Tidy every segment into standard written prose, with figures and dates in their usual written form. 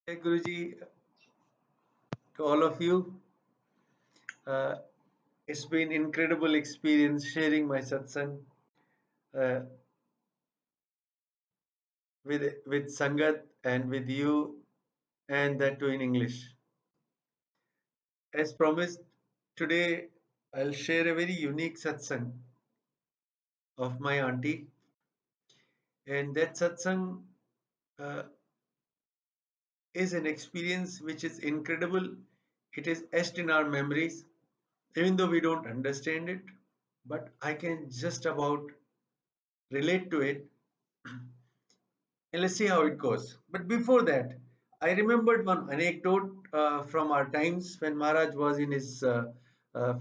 Hey Guruji, to all of you, uh, it's been incredible experience sharing my satsang uh, with Sangat and with you, and that too in English. As promised, today I'll share a very unique satsang of my auntie, and that satsang uh, is an experience which is incredible. It is etched in our memories, even though we don't understand it, but I can just about relate to it, and let's see how it goes. But before that, I remembered one anecdote from our times when Maharaj was in his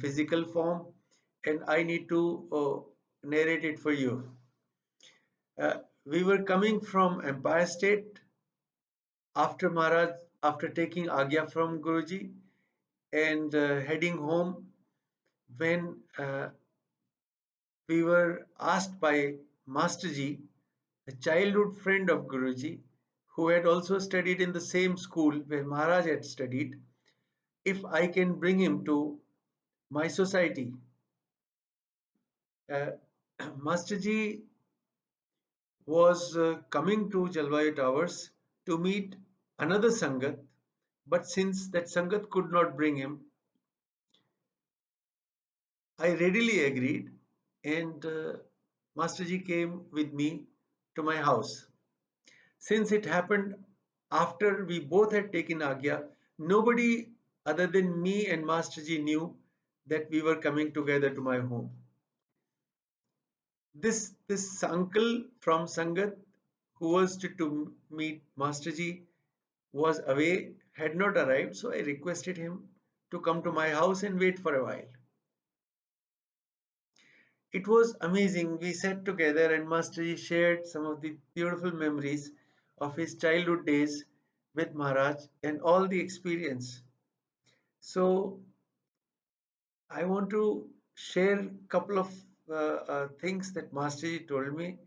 physical form, and I need to narrate it for you. We were coming from Empire State after Maharaj, after taking Agya from Guruji, and heading home when we were asked by Masterji, a childhood friend of Guruji, who had also studied in the same school where Maharaj had studied, if I can bring him to my society. Uh, Masterji was coming to Jalvayu Towers to meet another Sangat, but since that Sangat could not bring him, I readily agreed, and Masterji came with me to my house. Since it happened after we both had taken Agya, nobody other than me and Masterji knew that we were coming together to my home. This uncle from Sangat who was to meet Masterji was away, had not arrived, so I requested him to come to my house and wait for a while. It was amazing. We sat together and Masterji shared some of the beautiful memories of his childhood days with Maharaj and all the experience. So I want to share a couple of things that Masterji told me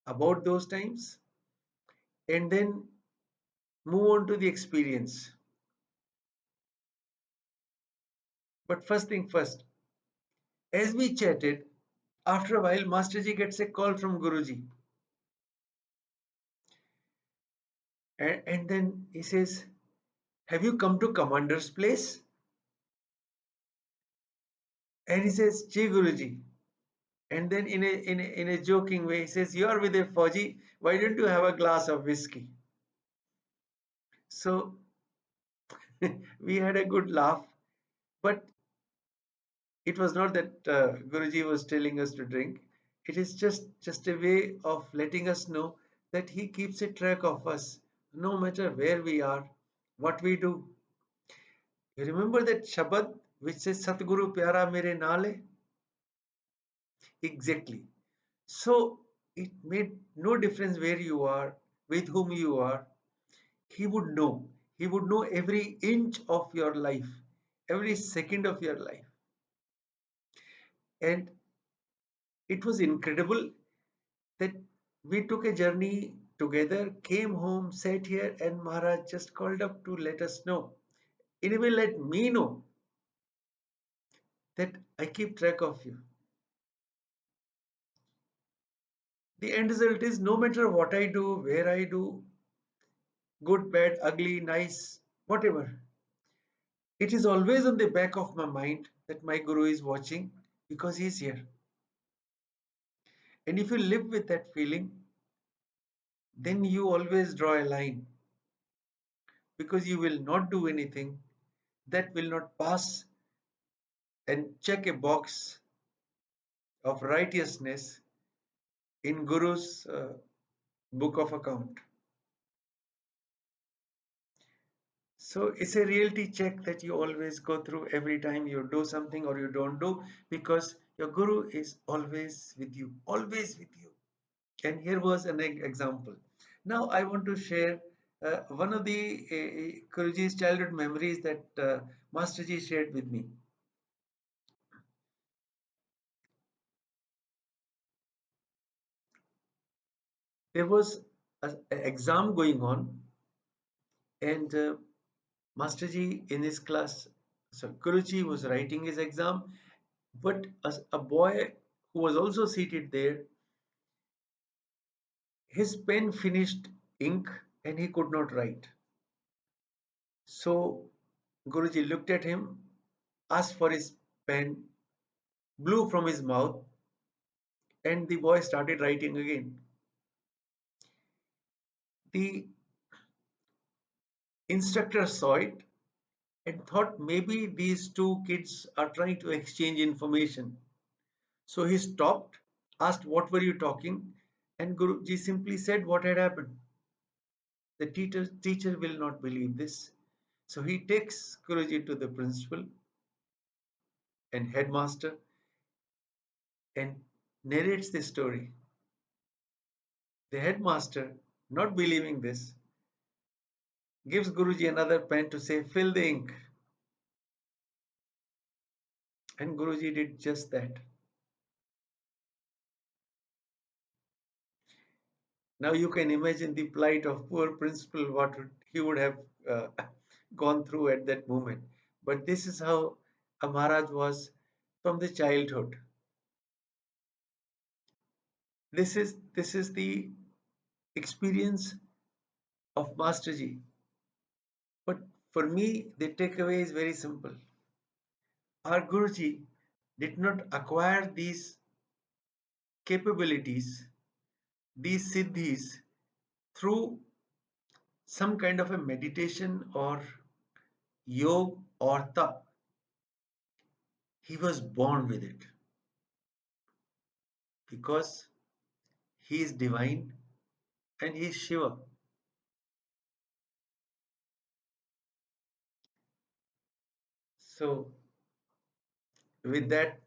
about those times and then move on to the experience. But first thing first, as we chatted, after a while, Masterji gets a call from Guruji, and then he says, "Have you come to Commander's place?" And he says, "Ji Guruji." And then in a joking way, he says, "You are with a Fauji. Why don't you have a glass of whiskey?" So we had a good laugh, but it was not that Guruji was telling us to drink. It is just a way of letting us know that he keeps a track of us, no matter where we are, what we do. You remember that Shabad which says Satguru Pyara Mere Nale? Exactly. So it made no difference where you are, with whom you are. He would know. He would know every inch of your life, every second of your life. And it was incredible that we took a journey together, came home, sat here, and Maharaj just called up to let us know. In a way, let me know that I keep track of you. The end result is no matter what I do, where I do, good, bad, ugly, nice, whatever, it is always on the back of my mind that my Guru is watching because he is here. And if you live with that feeling, then you always draw a line because you will not do anything that will not pass and check a box of righteousness in Guru's book of account. So it's a reality check that you always go through every time you do something or you don't do because your Guru is always with you, always with you. And here was an example. Now I want to share one of the Guruji's childhood memories that Masterji shared with me. There was an exam going on, And Masterji in his class, so Guruji was writing his exam, but as a boy who was also seated there, his pen finished ink and he could not write. So Guruji looked at him, asked for his pen, blew from his mouth, and the boy started writing again. The instructor saw it and thought maybe these two kids are trying to exchange information. So he stopped, asked, "What were you talking?" And Guruji simply said what had happened. The teacher will not believe this. So he takes Guruji to the principal and headmaster and narrates the story. The headmaster, not believing this, gives Guruji another pen to say, "Fill the ink." And Guruji did just that. Now you can imagine the plight of poor principal, what he would have uh, gone through at that moment. But this is how a Maharaj was from the childhood. This is the experience of Masterji. But for me, the takeaway is very simple. Our Guruji did not acquire these capabilities, these siddhis, through some kind of a meditation or yoga or tap. He was born with it because he is divine and he is Shiva. So, with that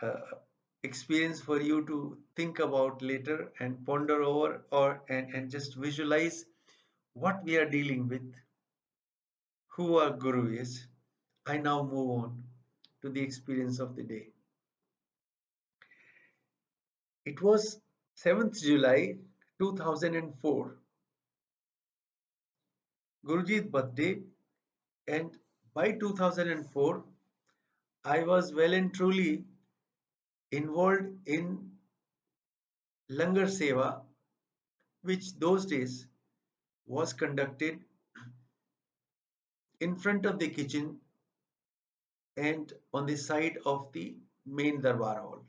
uh, experience for you to think about later and ponder over, or and just visualize what we are dealing with, who our Guru is, I now move on to the experience of the day. It was 7th July 2004, Guruji's birthday, and by 2004, I was well and truly involved in Langar Seva, which those days was conducted in front of the kitchen and on the side of the main Darbar hall.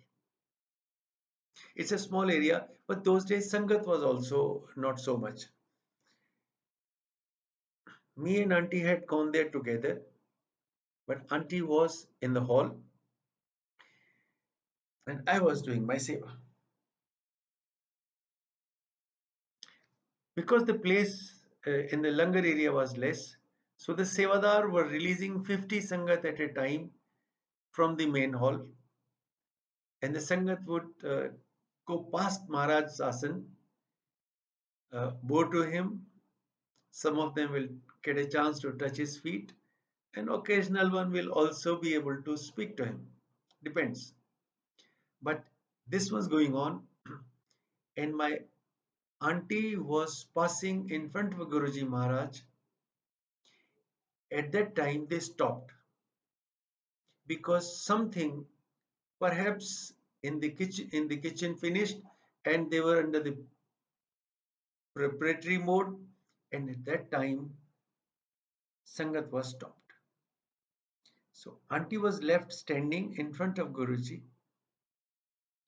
It's a small area, but those days Sangat was also not so much. Me and Auntie had gone there together, but Auntie was in the hall and I was doing my seva. Because the place in the Langar area was less, so the Sevadar were releasing 50 Sangat at a time from the main hall, and the Sangat would go past Maharaj's asan, bow to him. Some of them will get a chance to touch his feet, and occasional one will also be able to speak to him. Depends. But this was going on, and my auntie was passing in front of Guruji Maharaj. At that time, they stopped because something perhaps in the kitchen finished, and they were under the preparatory mode, and at that time Sangat was stopped. So auntie was left standing in front of Guruji,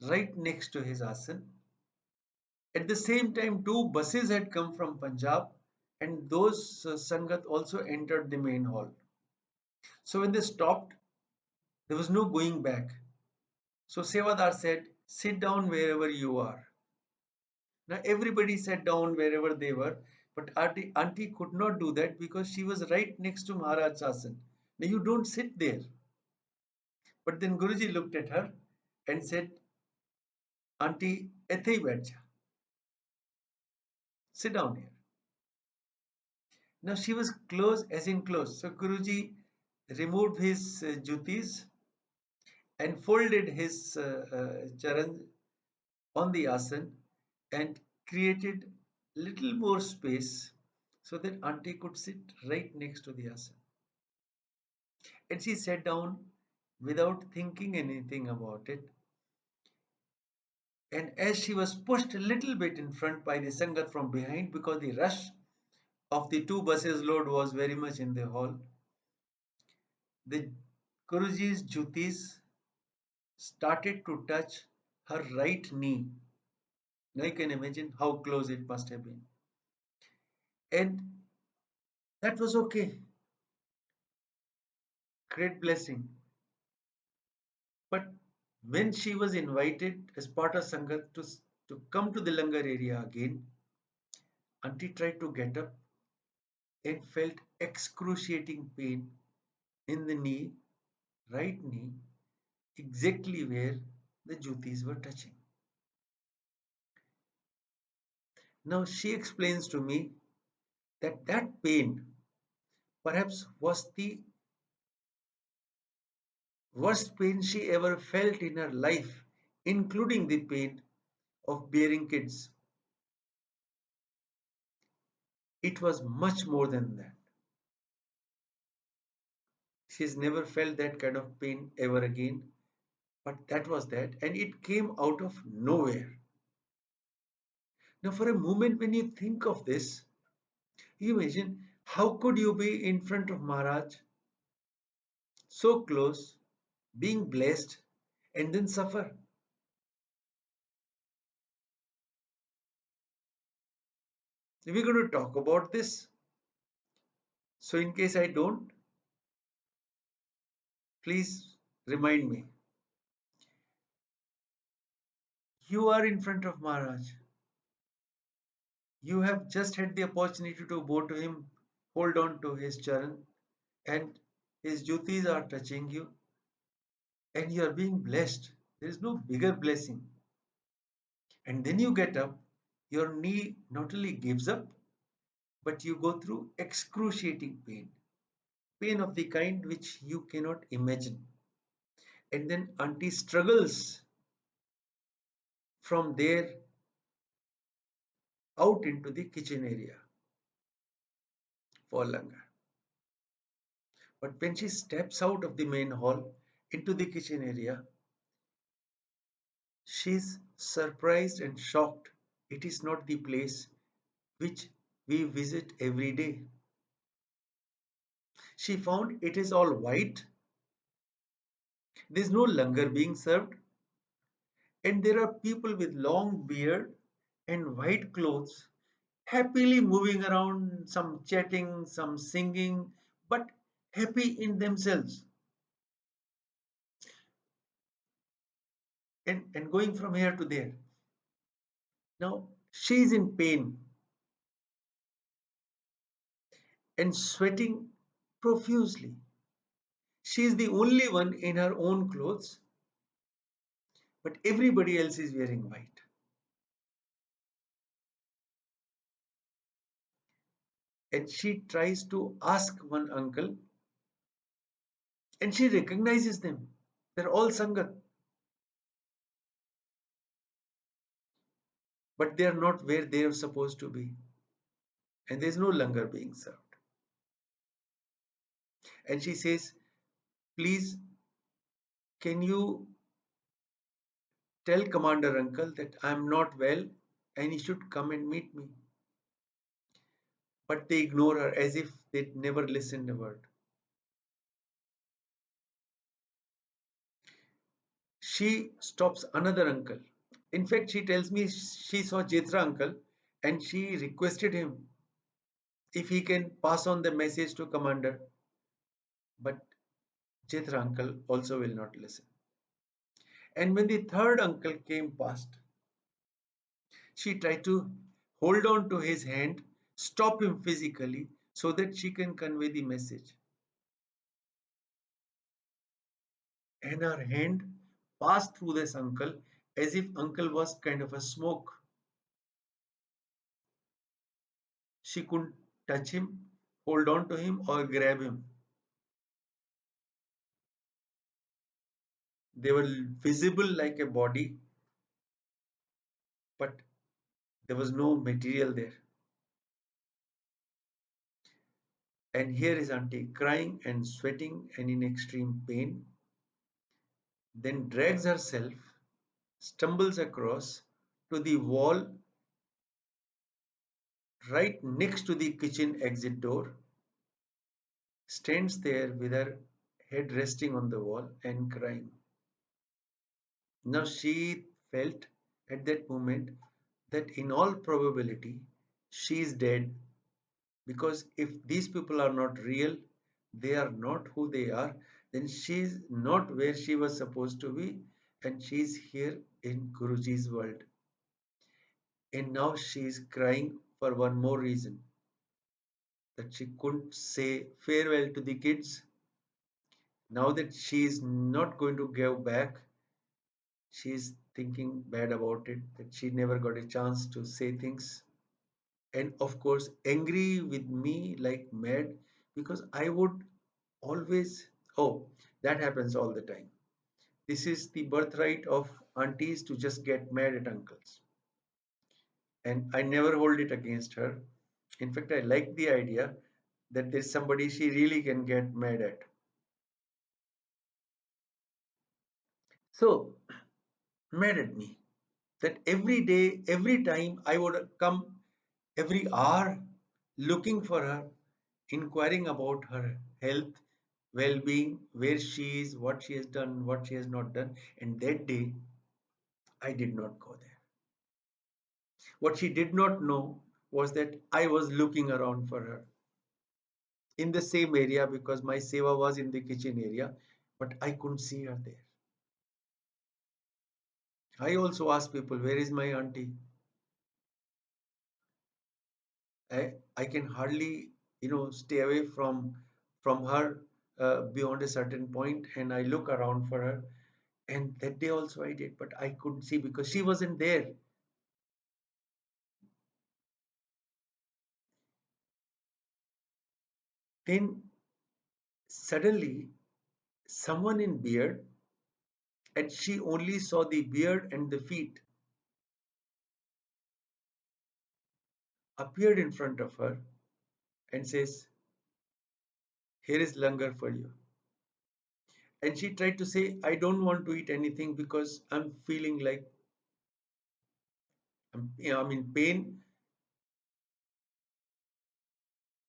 right next to his asan. At the same time, two buses had come from Punjab, and those Sangat also entered the main hall. So when they stopped, there was no going back. So Sevadar said, "Sit down wherever you are." Now everybody sat down wherever they were, but auntie could not do that because she was right next to Maharaj Asan. Now you don't sit there. But then Guruji looked at her and said, "Auntie, ਇੱਥੇ ਹੀ ਬੈਠ ਜਾ. Sit down here." Now she was close, as in close. So Guruji removed his jutis and folded his charan on the asan and created little more space so that auntie could sit right next to the asan. And she sat down without thinking anything about it. And as she was pushed a little bit in front by the Sangat from behind, because the rush of the two buses load was very much in the hall, the Guruji's jutis started to touch her right knee. Now you can imagine how close it must have been. And that was okay. Great blessing. But when she was invited as part of Sangat to come to the Langar area again, auntie tried to get up and felt excruciating pain in the knee, right knee, exactly where the jutis were touching. Now she explains to me that that pain perhaps was the worst pain she ever felt in her life, including the pain of bearing kids. It was much more than that. She's never felt that kind of pain ever again, but that was that, and it came out of nowhere. Now, for a moment, when you think of this, you imagine how could you be in front of Maharaj, so close, being blessed, and then suffer? We're going to talk about this. So, in case I don't, please remind me. You are in front of Maharaj. You have just had the opportunity to bow to him, hold on to his charan, and his jyotis are touching you, and you are being blessed. There is no bigger blessing. And then you get up, your knee not only gives up, but you go through excruciating pain. Pain of the kind which you cannot imagine. And then auntie struggles from there out into the kitchen area for langar. But when she steps out of the main hall into the kitchen area, she's surprised and shocked. It is not the place which we visit every day. She found it is all white. There is no langar being served, and there are people with long beard and white clothes happily moving around, some chatting, some singing, but happy in themselves, and going from here to there. Now she is in pain and sweating profusely. She is the only one in her own clothes, but everybody else is wearing white. And she tries to ask one uncle, and she recognizes them. They're all Sangat, but they are not where they are supposed to be. And there's no langar being served. And she says, please, can you tell Commander Uncle that I'm not well and he should come and meet me? But they ignore her as if they'd never listened a word. She stops another uncle. In fact, she tells me she saw Jethra uncle and she requested him if he can pass on the message to Commander. But Jethra uncle also will not listen. And when the third uncle came past, she tried to hold on to his hand, stop him physically so that she can convey the message. And her hand passed through this uncle as if uncle was kind of a smoke. She couldn't touch him, hold on to him, or grab him. They were visible like a body, but there was no material there. And here is auntie crying and sweating and in extreme pain, then drags herself, stumbles across to the wall right next to the kitchen exit door, stands there with her head resting on the wall and crying. Now she felt at that moment that in all probability she is dead, because if these people are not real, they are not who they are, then she is not where she was supposed to be, and she is here in Guruji's world. And now she is crying for one more reason, that she couldn't say farewell to the kids. Now that she is not going to go back, she is thinking bad about it, that she never got a chance to say things. And of course, angry with me like mad, because I would always, oh, that happens all the time. This is the birthright of aunties to just get mad at uncles. And I never hold it against her. In fact, I like the idea that there's somebody she really can get mad at. So, mad at me. That every day, every time I would come every hour looking for her, inquiring about her health, well being, where she is, what she has done, what she has not done. And that day, I did not go there. What she did not know was that I was looking around for her in the same area, because my seva was in the kitchen area, but I couldn't see her there. I also asked people, where is my auntie? I can hardly, stay away from her beyond a certain point, and I look around for her. And that day also I did, but I couldn't see because she wasn't there. Then suddenly someone in beard, and she only saw the beard and the feet, appeared in front of her and says, here is langar for you. And she tried to say, I don't want to eat anything because I'm feeling like I'm in pain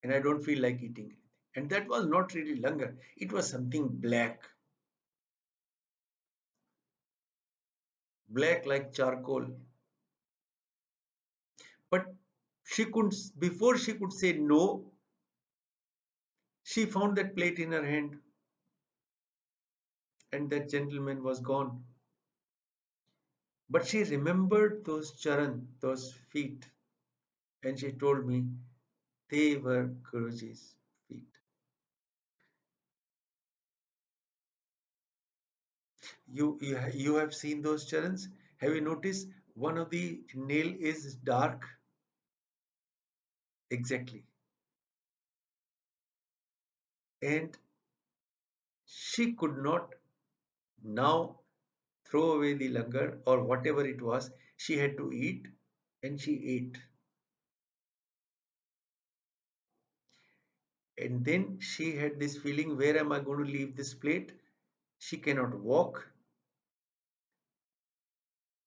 and I don't feel like eating anything. And that was not really langar, it was something black, black like charcoal. But she couldn't, before she could say no, she found that plate in her hand, and that gentleman was gone. But she remembered those charan, those feet, and she told me they were Guruji's feet. You have seen those charans? Have you noticed one of the nail is dark? Exactly. And she could not now throw away the langar or whatever it was. She had to eat, and she ate. And then she had this feeling, where am I going to leave this plate? She cannot walk,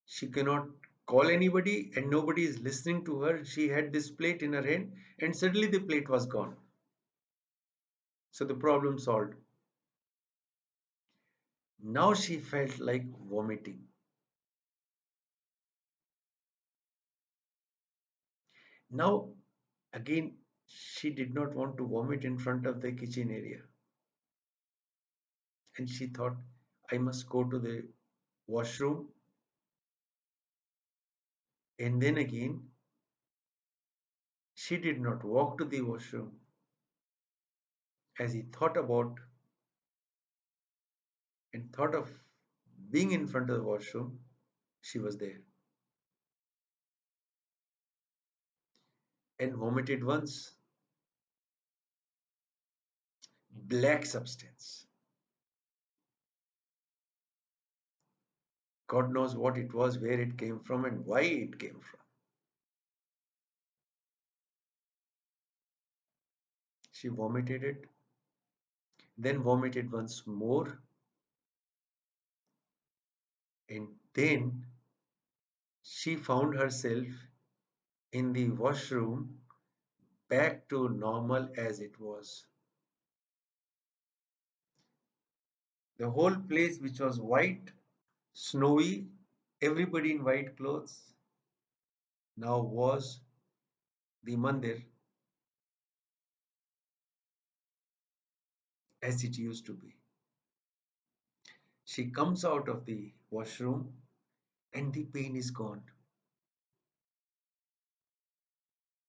she cannot call anybody, and nobody is listening to her. She had this plate in her hand, and suddenly the plate was gone. So the problem solved. Now she felt like vomiting. Now, again, she did not want to vomit in front of the kitchen area. And she thought, I must go to the washroom. And then again, she did not walk to the washroom. As he thought about and thought of being in front of the washroom, she was there and vomited once. Black substance. God knows what it was, where it came from, and why it came from. She vomited it, then vomited once more, and then she found herself in the washroom back to normal as it was. The whole place, which was white, snowy, everybody in white clothes, now was the mandir as it used to be. She comes out of the washroom and the pain is gone.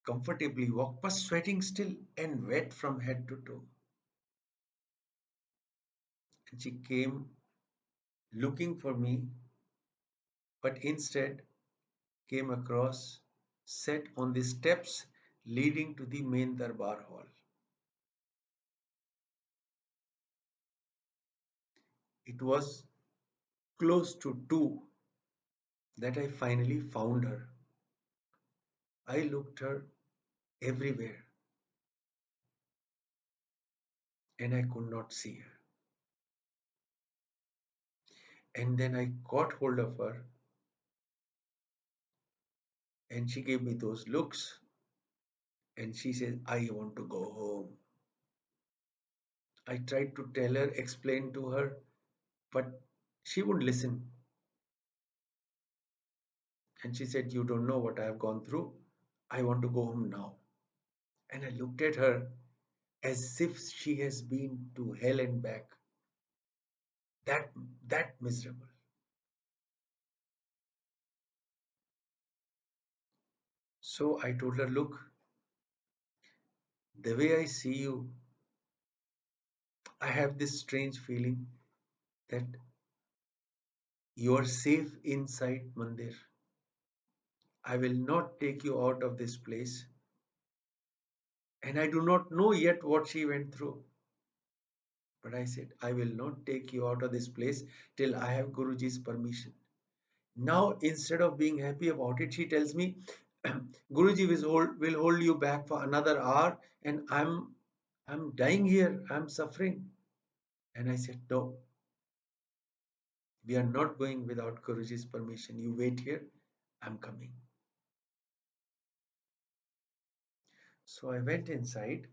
Comfortably walked, but sweating still and wet from head to toe. And she came looking for me, but instead came across, sat on the steps leading to the main Darbar hall. It was close to 2 that I finally found her. I looked her everywhere and I could not see her. And then I got hold of her and she gave me those looks and she said, I want to go home. I tried to tell her, explain to her, but she wouldn't listen. And she said, you don't know what I have gone through. I want to go home now. And I looked at her as if she has been to hell and back. That that miserable. So I told her, look, the way I see you, I have this strange feeling that you are safe inside Mandir. I will not take you out of this place. And I do not know yet what she went through. But I said, I will not take you out of this place till I have Guruji's permission. Now, instead of being happy about it, she tells me, Guruji will hold you back for another hour and I'm dying here. I'm suffering. And I said, no, we are not going without Guruji's permission. You wait here. I'm coming. So I went inside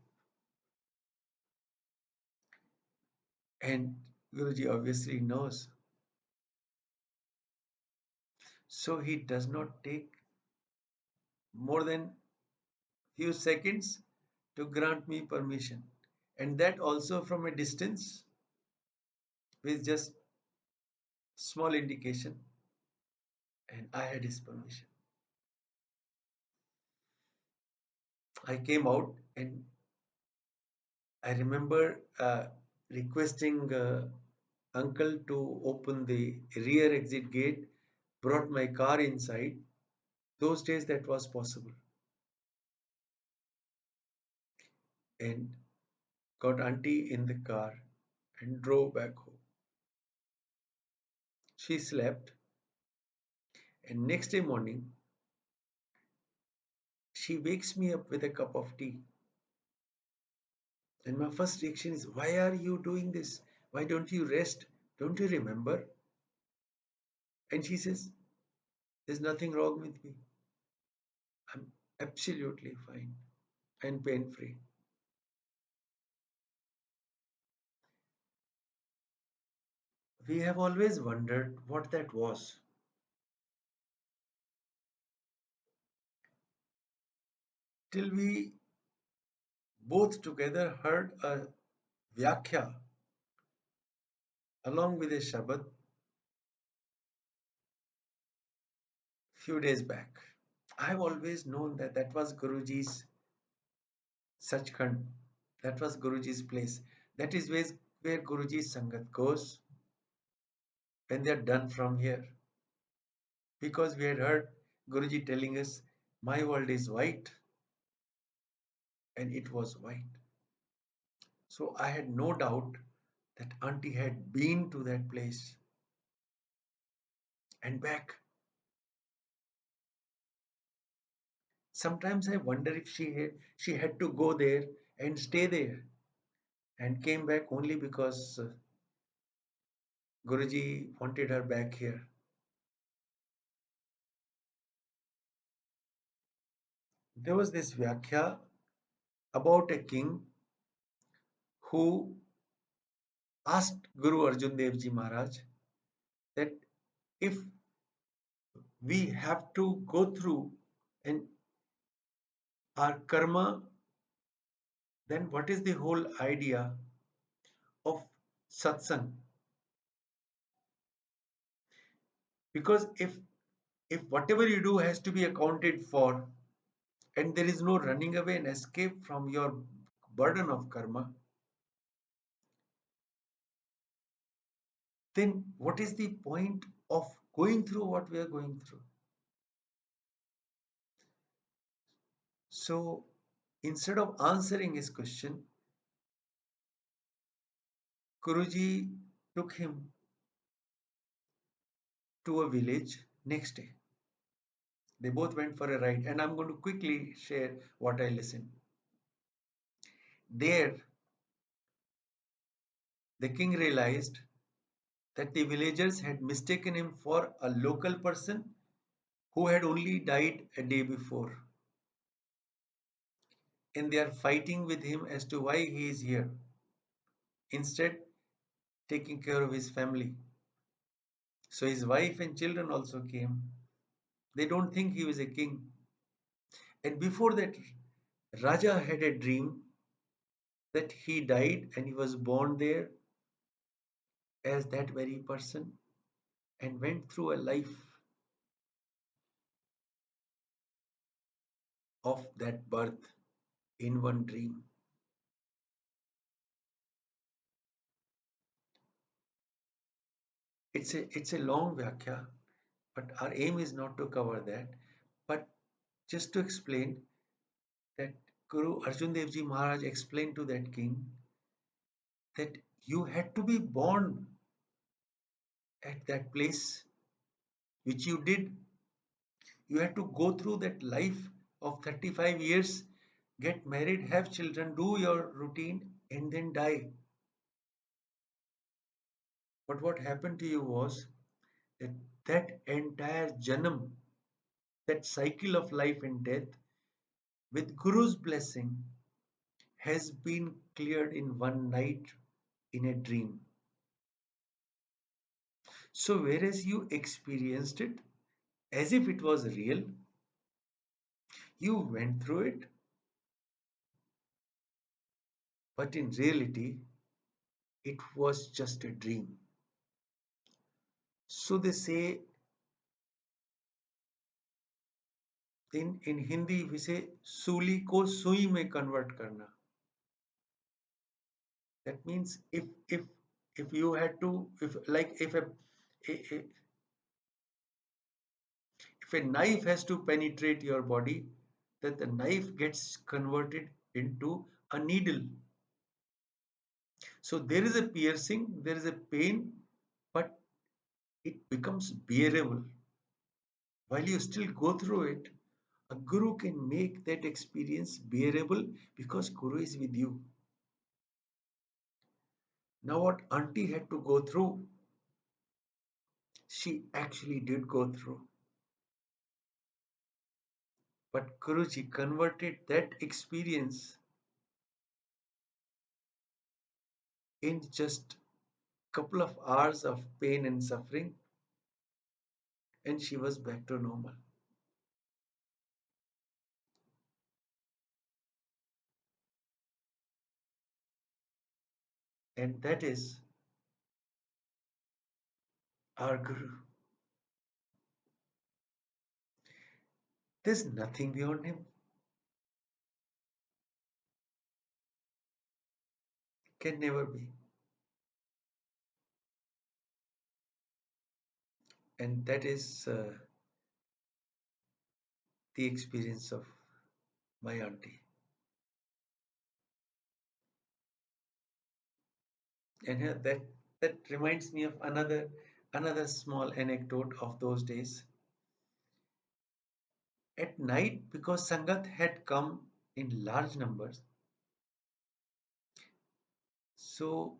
and Guruji obviously knows. So he does not take more than few seconds to grant me permission. And that also from a distance with just small indication. And I had his permission. I came out and I remember requesting uncle to open the rear exit gate, brought my car inside. Those days that was possible. And got auntie in the car and drove back home. She slept and next day morning she wakes me up with a cup of tea. And my first reaction is, why are you doing this? Why don't you rest? Don't you remember? And she says, there's nothing wrong with me. I'm absolutely fine and pain free. We have always wondered what that was till we both together heard a Vyakhya along with a Shabad few days back. I've always known that that was Guruji's Sachkhand. That was Guruji's place. That is where Guruji's Sangat goes when they're done from here. Because we had heard Guruji telling us, my world is white, and it was white. So I had no doubt that auntie had been to that place and back. Sometimes I wonder if she had to go there and stay there, and came back only because Guruji wanted her back here. There was this Vyakhya about a king who asked Guru Arjun Dev Ji Maharaj that if we have to go through and our karma, then what is the whole idea of satsang? Because if whatever you do has to be accounted for, and there is no running away and escape from your burden of karma, then what is the point of going through what we are going through? So instead of answering his question, Guruji took him to a village next day. They both went for a ride, and I'm going to quickly share what I listened. There, the king realized that the villagers had mistaken him for a local person who had only died a day before, and they are fighting with him as to why he is here, instead, taking care of his family. So his wife and children also came. They don't think he was a king. And before that, Raja had a dream that he died and he was born there as that very person and went through a life of that birth in one dream. It's a long Vyakhya, but our aim is not to cover that, but just to explain that Guru Arjun Dev Ji Maharaj explained to that king that you had to be born at that place which you did. You had to go through that life of 35 years, get married, have children, do your routine, and then die. But what happened to you was that that entire Janam, that cycle of life and death, with Guru's blessing, has been cleared in one night in a dream. So, whereas you experienced it as if it was real, you went through it, but in reality, it was just a dream. So, they say in Hindi, we say, सूली को सुई में convert करना. That means if you had to, if like if a knife has to penetrate your body, that the knife gets converted into a needle. So there is a piercing, there is a pain, but it becomes bearable. While you still go through it, a guru can make that experience bearable because guru is with you. Now, what auntie had to go through, she actually did go through. But Guruji converted that experience in just couple of hours of pain and suffering, and she was back to normal. And that is our Guru. There's nothing beyond him, can never be. And that is the experience of my auntie. And that reminds me of another small anecdote of those days. At night, because Sangat had come in large numbers, So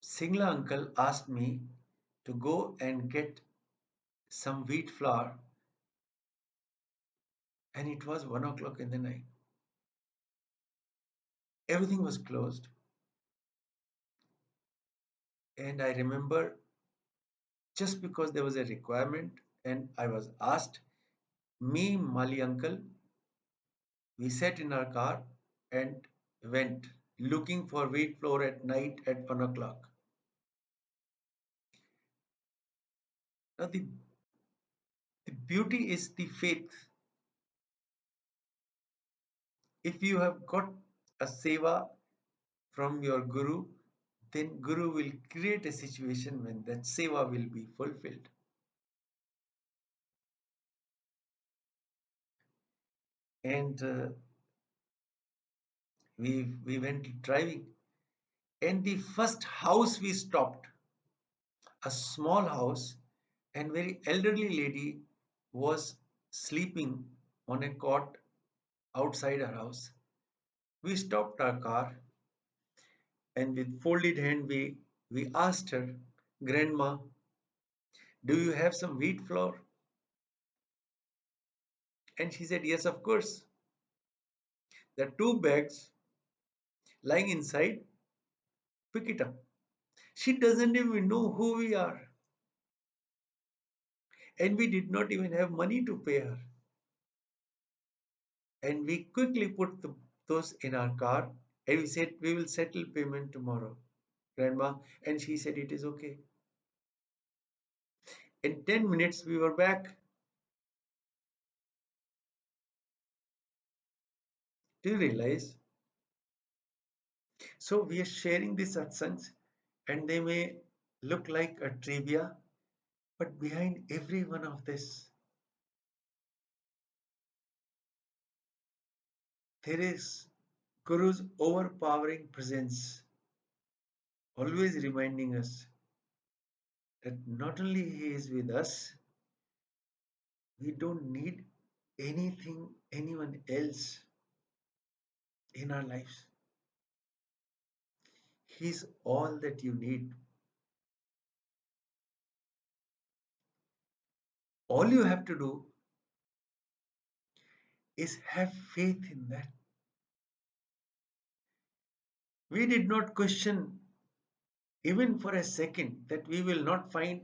Singla uncle asked me to go and get some wheat flour, and it was 1 o'clock in the night. Everything was closed, and I remember just because there was a requirement and I was asked, me, Mali uncle, we sat in our car and went looking for wheat flour at night at 1 o'clock. Now, the beauty is the faith. If you have got a seva from your guru, then guru will create a situation when that seva will be fulfilled. And we went driving, and the first house we stopped, a small house, and very elderly lady was sleeping on a cot outside her house. We stopped our car, and with folded hand we asked her, Grandma, do you have some wheat flour? And she said, Yes, of course. There are two bags lying inside. Pick it up. She doesn't even know who we are, and we did not even have money to pay her. And we quickly put those in our car, and we said, We will settle payment tomorrow, Grandma. And she said, It is okay. In 10 minutes, we were back. Do you realize? So we are sharing these satsangs, and they may look like a trivia, but behind every one of this, there is Guru's overpowering presence, always reminding us that not only He is with us, we don't need anything, anyone else in our lives. He's all that you need. All you have to do is have faith in that. We did not question even for a second that we will not find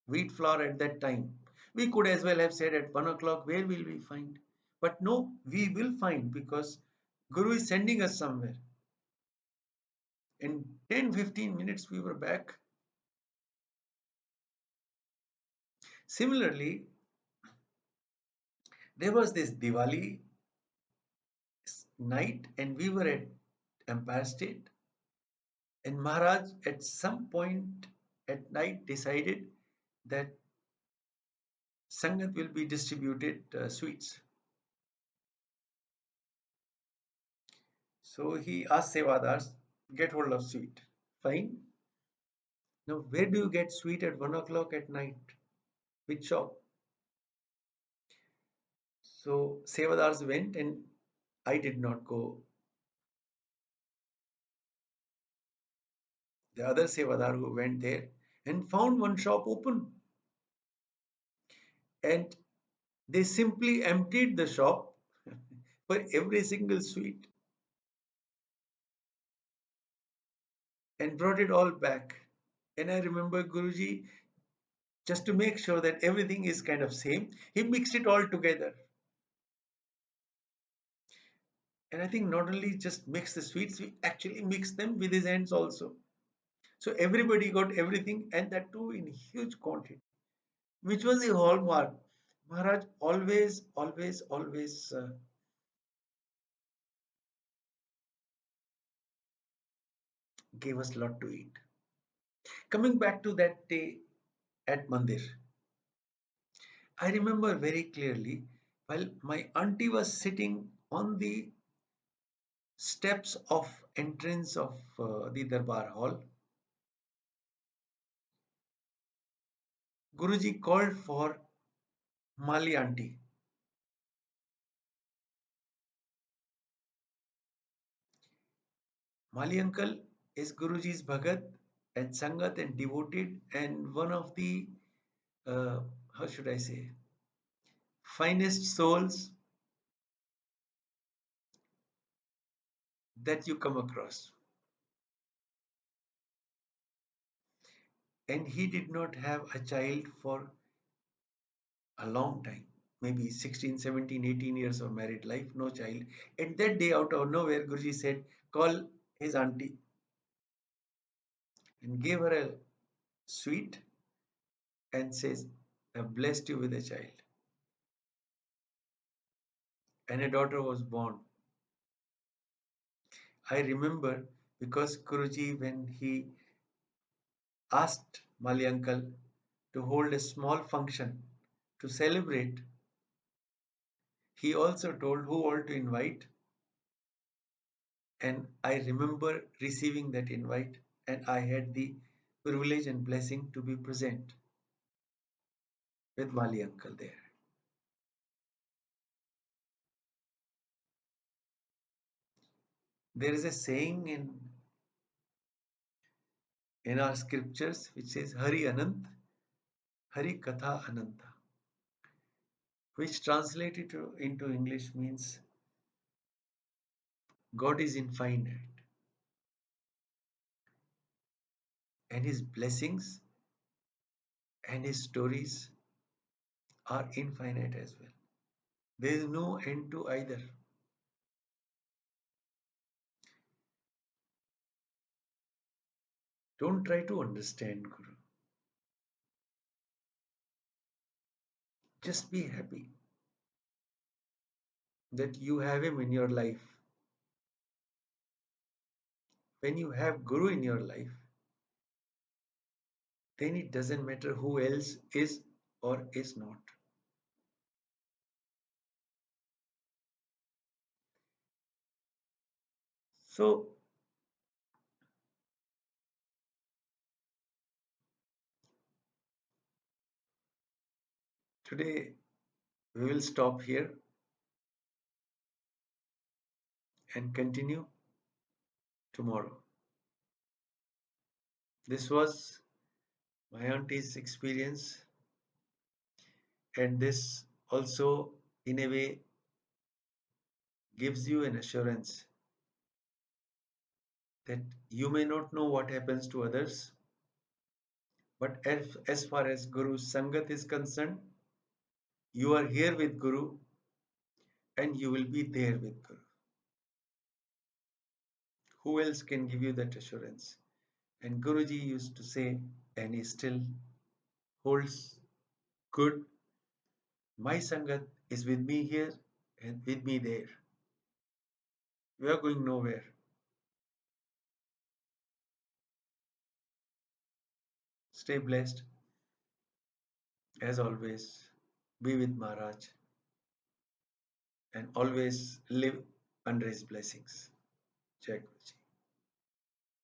wheat flour at that time. We could as well have said at 1 o'clock, where will we find? But no, we will find because Guru is sending us somewhere. In 10-15 minutes, we were back. Similarly, there was this Diwali night, and we were at Empire State. And Maharaj, at some point at night, decided that Sangat will be distributed sweets. So he asked Sevadars, get hold of sweet. Fine. Now, where do you get sweet at 1 o'clock at night? Which shop? So Sevadars went, and I did not go. The other Sevadar who went there and found one shop open. And they simply emptied the shop for every single sweet and brought it all back. And I remember Guruji, just to make sure that everything is kind of same, he mixed it all together. And I think not only just mix the sweets, we actually mix them with his hands also. So everybody got everything, and that too in huge quantity, which was the hallmark. Maharaj always gave us a lot to eat. Coming back to that day at Mandir, I remember very clearly while my auntie was sitting on the steps of entrance of the Darbar Hall, Guruji called for Mali auntie. Mali uncle is Guruji's Bhagat and Sangat and devoted and one of the, uh, how should I say, finest souls that you come across. And he did not have a child for a long time, maybe 16, 17, 18 years of married life, no child. And that day, out of nowhere, Guruji said, call his auntie and gave her a sweet and says, I've blessed you with a child. And a daughter was born. I remember because Guruji, when he asked Mali uncle to hold a small function to celebrate, he also told who all to invite. And I remember receiving that invite, and I had the privilege and blessing to be present with Mali uncle there. There is a saying in our scriptures which says Hari Anant, Hari Katha Ananta, which translated into English means God is infinite and his blessings and his stories are infinite as well. There is no end to either. Don't try to understand Guru. Just be happy that you have him in your life. When you have Guru in your life, then it doesn't matter who else is or is not. So today we will stop here and continue tomorrow. This was my auntie's experience, and this also, in a way, gives you an assurance that you may not know what happens to others, but as far as Guru Sangat is concerned, you are here with Guru and you will be there with Guru. Who else can give you that assurance? And Guruji used to say, and he still holds good, my Sangat is with me here and with me there. We are going nowhere. Stay blessed. As always, be with Maharaj and always live under his blessings. Jai Guruji.